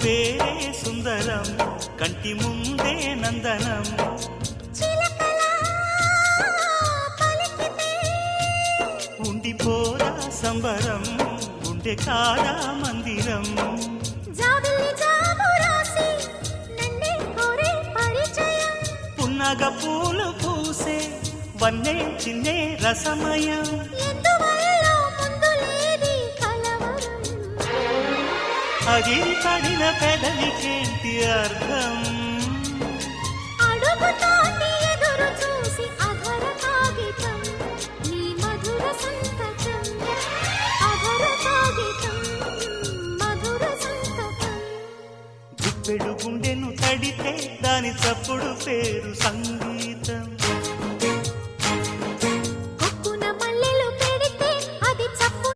పేరే సుందరం కంటి ముందే నందనం ఉండిపోరా సంబరం గుండె కాదా మందిరం పున్నగ పూలు పూసే వన్నే చిన్నే రసమయం అగిరి పడిన పెదవికేంటి అర్థం అడుగుతోంది ఎదురు చూసి అధర కాగితం నీ మధుర సంతకం అధర కాగితం మధుర సంతకం గుప్పెడు గుండెను తడితే దాని చప్పుడు పేరు సంగీతం